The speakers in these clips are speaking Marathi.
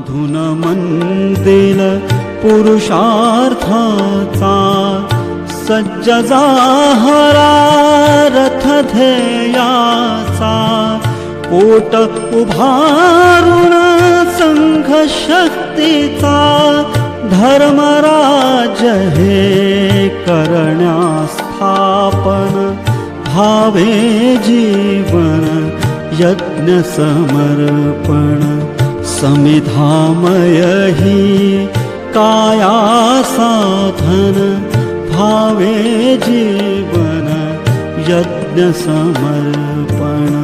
धुन मंदिर पुरुषार्थाचा सज्ज जाहरा रथ ध्येयाचा पोट उभारून संघ शक्तीचा धर्मराज्य हे करण्यास स्थापन भावे जीवन यज्ञ समर्पण समिधामय ही काया साधन भावे जीवन यज्ञ समर्पण.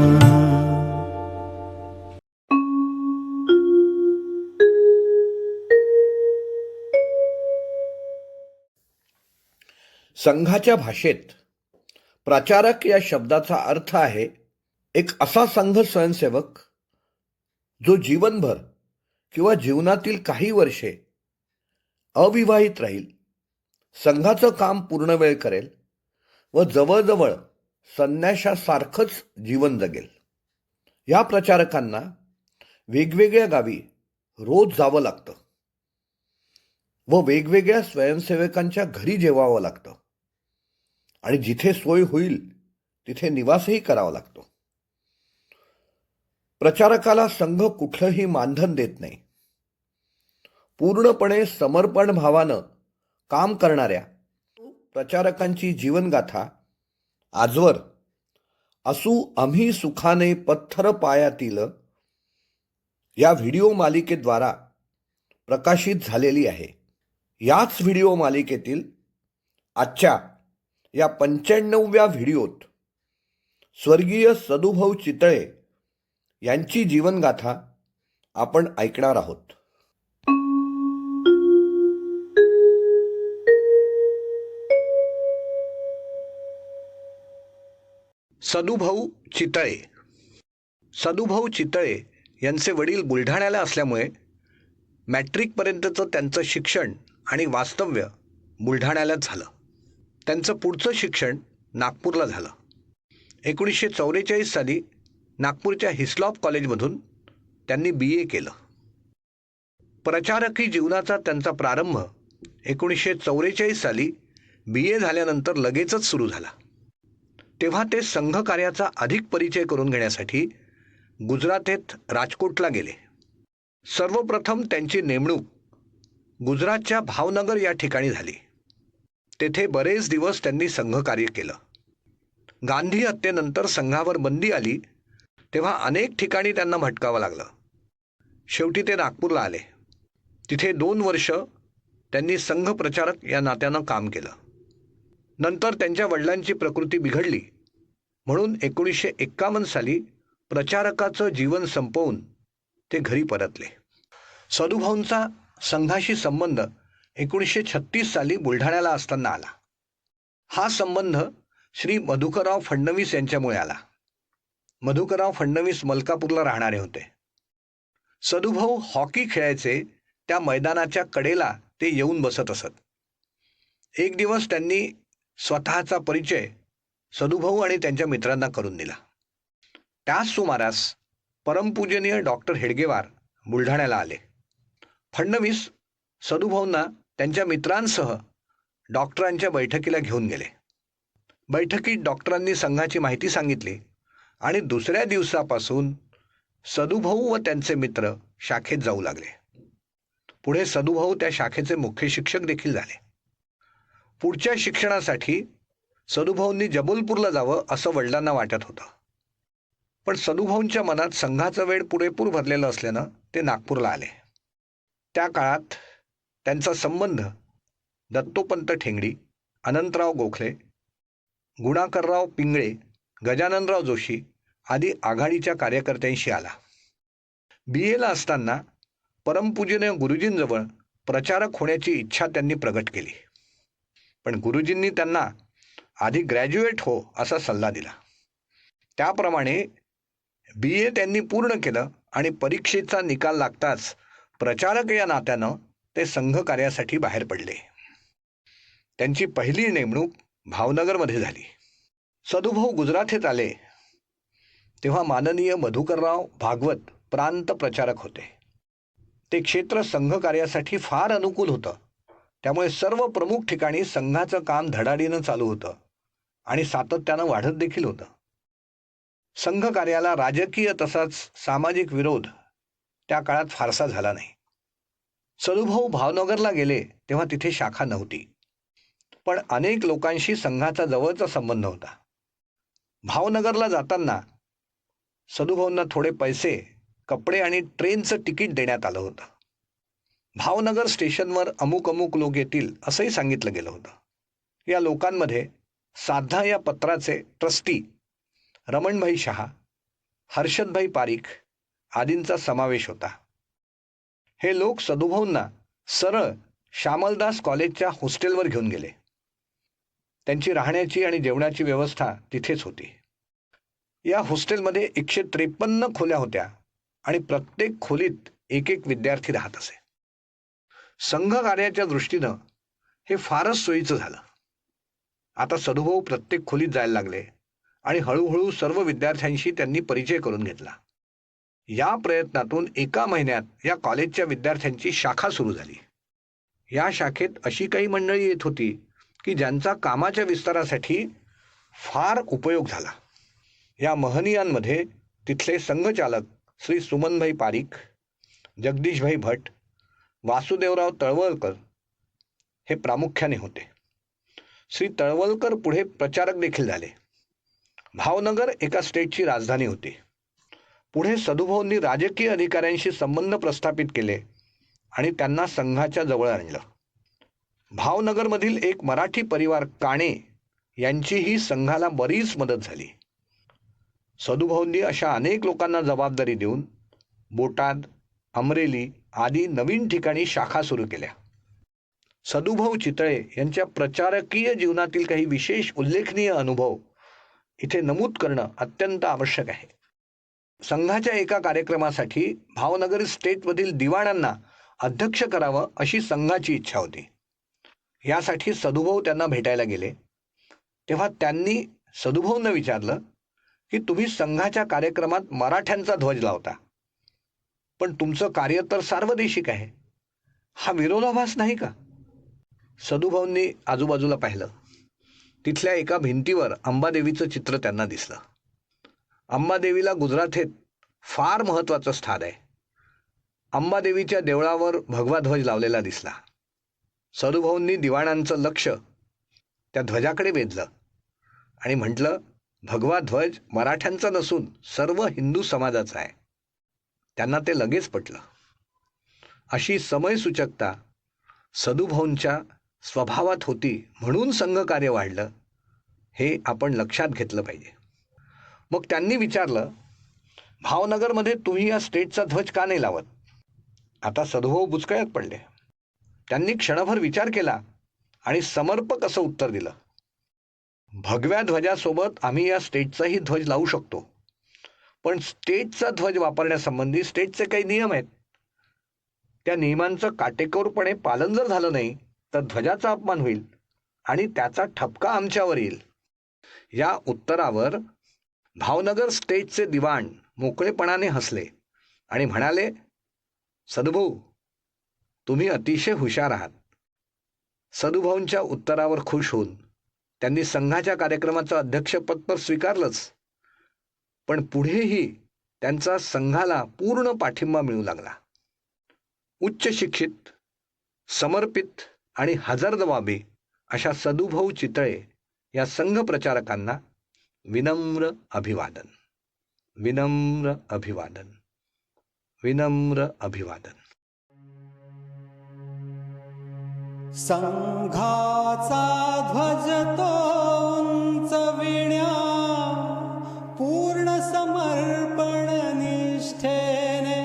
संघाच्या भाषेत प्रचारक या शब्दाचा अर्थ आहे एक असा संघ स्वयंसेवक जो जीवनभर किंवा जीवनातील काही वर्षे अविवाहित राहील, संघाचं काम पूर्ण वेळ करेल व जवळजवळ संन्याशासारखंच जीवन जगेल. या प्रचारकांना वेगवेगळ्या गावी रोज जावं लागतं व वेगवेगळ्या स्वयंसेवकांच्या घरी जेवावं लागतं आणि जिथे सोय होईल तिथे निवासही करावा लागतो. प्रचारकाला संघ कुठलंही मानधन देत नाही. पूर्णपणे समर्पण भावानं काम करणाऱ्या प्रचारकांची जीवनगाथा आजवर असू आम्ही सुखाने पत्थर पायातील या व्हिडिओ मालिकेद्वारा प्रकाशित झालेली आहे. याच व्हिडिओ मालिकेतील आजच्या या 95व्या व्हिडिओत स्वर्गीय सदुभाऊ चितळे यांची जीवनगाथा आपण ऐकणार आहोत. सदुभाऊ चितळे. सदुभाऊ चितळे यांचे वडील बुलढाण्याला असल्यामुळे मॅट्रिकपर्यंतचं त्यांचं शिक्षण आणि वास्तव्य बुलढाण्यालाच झालं. त्यांचं पुढचं शिक्षण नागपूरला झालं. 1944 साली नागपूरच्या हिस्लॉप कॉलेजमधून त्यांनी BA केलं. प्रचारकी जीवनाचा त्यांचा प्रारंभ 1944 साली BA झाल्यानंतर लगेचच सुरू झाला. तेव्हा ते संघकार्याचा अधिक परिचय करून घेण्यासाठी गुजरातेत राजकोटला गेले. सर्वप्रथम त्यांची नेमणूक गुजरातच्या भावनगर या ठिकाणी झाली. तेथे बरेच दिवस त्यांनी संघकार्य केलं. गांधी हत्येनंतर संघावर बंदी आली तेव्हा अनेक ठिकाणी त्यांना भटकावं लागलं. शेवटी ते नागपूरला आले. तिथे 2 वर्ष त्यांनी संघ प्रचारक या नात्यानं काम केलं. नंतर त्यांच्या वडिलांची प्रकृती बिघडली म्हणून 1951 साली प्रचारकाचं जीवन संपवून ते घरी परतले. सदुभाऊंचा संघाशी संबंध 1936 साली बुलढाण्याला असताना आला. हा संबंध श्री मधुकरराव फडणवीस यांच्यामुळे आला. मधुकरराव फडणवीस मलकापूरला राहणारे होते. सदुभाऊ हॉकी खेळायचे त्या मैदानाच्या कडेला ते येऊन बसत असत. एक दिवस त्यांनी स्वतःचा परिचय सदुभाऊ आणि त्यांच्या मित्रांना करून दिला. त्याच सुमारास परमपूजनीय डॉक्टर हेडगेवार बुलढाण्याला आले. फडणवीस सदुभाऊंना त्यांच्या मित्रांसह डॉक्टरांच्या बैठकीला घेऊन गेले. बैठकीत डॉक्टरांनी संघाची माहिती सांगितली आणि दुसऱ्या दिवसापासून सदुभाऊ व त्यांचे मित्र शाखेत जाऊ लागले. पुढे सदुभाऊ त्या शाखेचे मुख्य शिक्षक देखील झाले. पुढच्या शिक्षणासाठी सदुभाऊंनी जबलपूरला जावं असं वडिलांना वाटत होतं. पण सदुभाऊंच्या मनात संघाचं वेळ पुरेपूर भरलेलं असल्यानं ते नागपूरला आले. त्या काळात त्यांचा संबंध दत्तोपंत ठेंगडी, अनंतराव गोखले, गुणाकरराव पिंगळे, गजाननराव जोशी आदी आघाडीच्या कार्यकर्त्यांशी आला. BAला असताना परमपूजनीय गुरुजींजवळ प्रचारक होण्याची इच्छा त्यांनी प्रगट केली. पण गुरुजींनी त्यांना आधी ग्रॅज्युएट हो असा सल्ला दिला. त्याप्रमाणे BA त्यांनी पूर्ण केलं आणि परीक्षेचा निकाल लागताच प्रचारक या नात्यानं ते संघ कार्यासाठी बाहेर पडले. त्यांची पहिली नेमणूक भावनगरमध्ये झाली. सदुभाऊ गुजरातेत आले तेव्हा माननीय मधुकरराव भागवत प्रांत प्रचारक होते. ते क्षेत्र संघ कार्यासाठी फार अनुकूल होतं. त्यामुळे सर्व प्रमुख ठिकाणी संघाचं काम धडाडीनं चालू होतं आणि सातत्यानं वाढत देखील होतं. संघ कार्याला राजकीय तसाच सामाजिक विरोध त्या काळात फारसा झाला नाही. सदुभाऊ भावनगरला गेले तेव्हा तिथे शाखा नव्हती, पण अनेक लोकांशी संघाचा जवळचा संबंध होता. भावनगरला जाताना सदुभाऊंना थोडे पैसे, कपडे आणि ट्रेनचं तिकीट देण्यात आलं होतं. भावनगर स्टेशनवर अमुक अमुक लोक येतील असंही सांगितलं गेलं होतं. या लोकांमध्ये साधा या पत्राचे ट्रस्टी रमणभाई शहा, हर्षदभाई पारीख आदींचा समावेश होता. हे लोक सदुभाऊंना सरळ श्यामलदास कॉलेजच्या हॉस्टेलवर घेऊन गेले. त्यांची राहण्याची आणि जेवणाची व्यवस्था तिथेच होती. या हॉस्टेलमध्ये 153 खोल्या होत्या आणि प्रत्येक खोलीत एक एक विद्यार्थी राहत असे. संघ कार्याच्या दृष्टीनं हे फारच सोयीचं झालं. आता सदुभाऊ प्रत्येक खोलीत जायला लागले आणि हळूहळू सर्व विद्यार्थ्यांशी त्यांनी परिचय करून घेतला. या प्रयत्नातून एका महिन्यात या कॉलेजच्या विद्यार्थ्यांची शाखा सुरू झाली. या शाखेत अशी काही मंडळी येत होती की ज्यांचा कामाच्या विस्तारासाठी फार उपयोग झाला. या महनीयांमध्ये तिथले संघचालक श्री सुमनभाई पारीख, जगदीशभाई भट, वासुदेवराव तळवलकर हे प्रामुख्याने होते. श्री तळवलकर पुढे प्रचारक देखील झाले. भावनगर एका स्टेटची राजधानी होती. पुढे सदुभाऊंनी राजकीय अधिकाऱ्यांशी संबंध प्रस्थापित केले आणि त्यांना संघाच्या जवळ आणलं. भावनगरमधील एक मराठी परिवार काणे यांचीही संघाला बरीच मदत झाली. सदुभाऊंनी अशा अनेक लोकांना जबाबदारी देऊन बोटाद, अमरेली आदी नवीन ठिकाणी शाखा सुरू केल्या. सदुभाऊ चितळे यांच्या प्रचारकीय जीवनातील काही विशेष उल्लेखनीय अनुभव इथे नमूद करणं अत्यंत आवश्यक आहे. संघाच्या एका कार्यक्रमासाठी भावनगर स्टेटमधील दिवाणांना अध्यक्ष करावं अशी संघाची इच्छा होती. यासाठी सदुभाऊ त्यांना भेटायला गेले तेव्हा त्यांनी सदुभाऊंना विचारलं की तुम्ही संघाच्या कार्यक्रमात मराठ्यांचा ध्वज लावता, पण तुमचं कार्य तर सार्वदेशिक आहे, हा विरोधाभास नाही का? सदुभाऊंनी आजूबाजूला पाहिलं. तिथल्या एका भिंतीवर अंबादेवीचं चित्र त्यांना दिसलं. अंबादेवीला गुजराथेत फार महत्त्वाचं स्थान आहे. अंबादेवीच्या देवळावर भगवा ध्वज लावलेला दिसला. सदुभाऊंनी दिवाणांचं लक्ष त्या ध्वजाकडे वेधलं आणि म्हटलं, भगवा ध्वज मराठ्यांचा नसून सर्व हिंदू समाजाचा आहे. त्यांना ते लगेच पटलं. अशी समयसूचकता सदुभाऊंच्या स्वभावात होती म्हणून संघकार्य वाढलं, हे आपण लक्षात घेतलं पाहिजे. मग त्यांनी विचारलं, भावनगरमध्ये तुम्ही या स्टेटचा ध्वज का नाही लावत? आता सदुभाऊ बुचकळ्यात पडले. त्यांनी क्षणभर विचार केला आणि समर्पक असं उत्तर दिलं, भगव्या ध्वजासोबत आम्ही या स्टेटचाही ध्वज लावू शकतो, पण स्टेटचा ध्वज वापरण्यासंबंधी स्टेटचे काही नियम आहेत. त्या नियमांचं काटेकोरपणे पालन जर झालं नाही तर ध्वजाचा अपमान होईल आणि त्याचा ठपका आमच्यावर येईल. या उत्तरावर भावनगर स्टेटचे दिवाण मोकळेपणाने हसले आणि म्हणाले, सदुभाऊ, तुम्ही अतिशय हुशार आहात. सदुभाऊंच्या उत्तरावर खुश होऊन त्यांनी संघाच्या कार्यक्रमाचं अध्यक्षपद तर स्वीकारलंच, पण पुढेही त्यांचा संघाला पूर्ण पाठिंबा मिळू लागला. उच्च शिक्षित, समर्पित आणि हजरजबाबी अशा सदुभाऊ चितळे या संघ प्रचारकांना विनम्र अभिवादन, विनम्र अभिवादन, विनम्र अभिवादन. संघाचा ध्वज तो उंचविण्या, पूर्ण समर्पण निष्ठेने.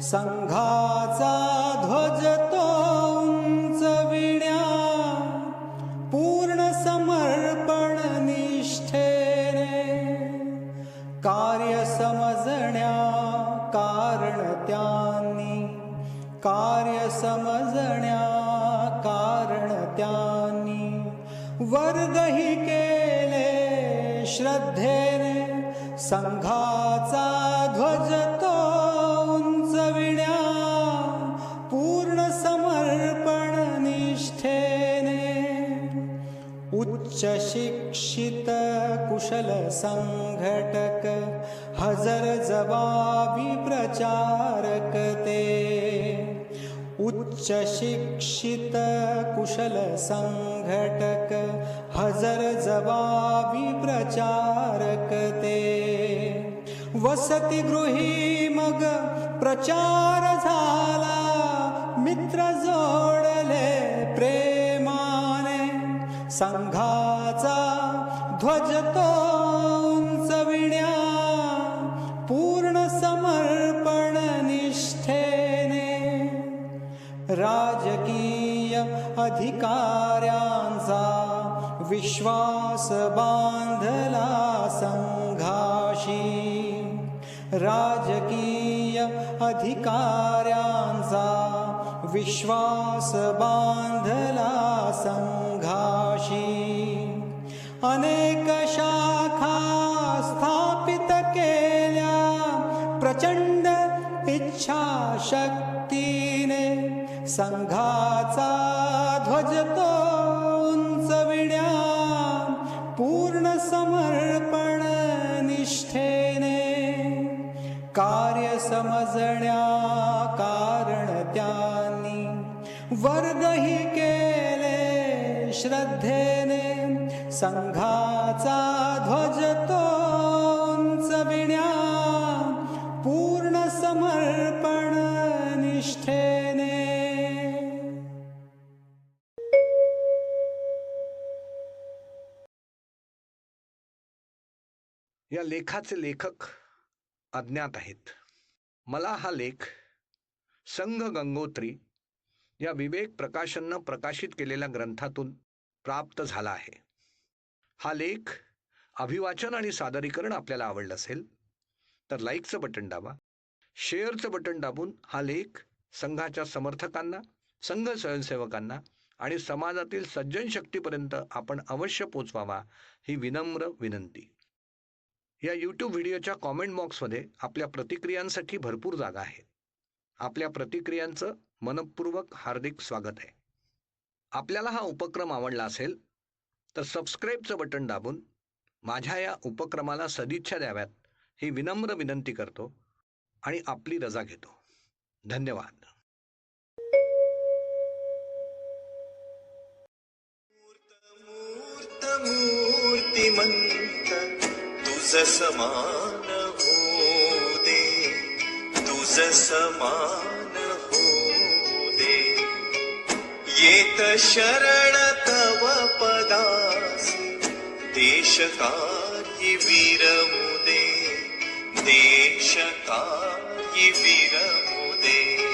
संघाचा ध्वज तो उंचविण्या, पूर्ण समर्पण निष्ठेने. कार्य समजण्या कारण त्यांनी, कार्य समजण्या कारण त्यांनी. वर्गही केले श्रद्धेने, संघाचा ध्वज तो उंचविण्या, उच्च शिक्षित कुशल संघटक हजर जबाबी प्रचारक ते उच्च शिक्षित कुशल संघटक हजर जबाबी प्रचारक ते वसतिगृही मग प्रचार झाला मित्र जोडले प्रेमाने संघाचा ध्वज तो उंचविण्या पूर्ण समर्पण निष्ठेने राजकीय अधिकाऱ्यांचा विश्वास बांधला संघाशी राजकीय अधिकाऱ्यांचा विश्वास बांधला संघाशी अनेक शाखा स्थापित केल्या प्रचंड इच्छाशक्तीने संघाचा ध्वज तो उंचविण्या पूर्ण समर्पण निष्ठेने कार्य समजण्या कारण त्यांनी वर्गही केले श्रद्धेने संघाचा ध्वज तो उंचविण्या पूर्ण समर्पण निष्ठेने. या लेखाचे लेखक अज्ञात आहेत. मला हा लेख संघ गंगोत्री या विवेक प्रकाशननं प्रकाशित केलेल्या ग्रंथातून प्राप्त झाला आहे. हा लेख अभिवाचन आणि सादरीकरण आपल्याला आवडलं असेल तर लाईकचं बटन दाबा, शेअरचं बटन दाबून हा लेख संघाच्या समर्थकांना, संघ स्वयंसेवकांना आणि समाजातील सज्जन शक्तीपर्यंत आपण अवश्य पोचवावा ही विनम्र विनंती. या यूट्यूब व्हिडिओच्या कॉमेंट बॉक्समध्ये आपल्या प्रतिक्रियांसाठी भरपूर जागा आहे. आपल्या प्रतिक्रियांचं मनपूर्वक हार्दिक स्वागत आहे. आपल्याला हा उपक्रम आवडला असेल तर सबस्क्राईबचं बटन दाबून माझ्या या उपक्रमाला सदिच्छा द्याव्यात ही विनम्र विनंती करतो आणि आपली रजा घेतो. धन्यवाद. मूर्तिमंत तुझ समान हो दे, तुझ समान हो दे. येत शरण तव पदासी देश काही विरमू दे, देश काही विरमू दे.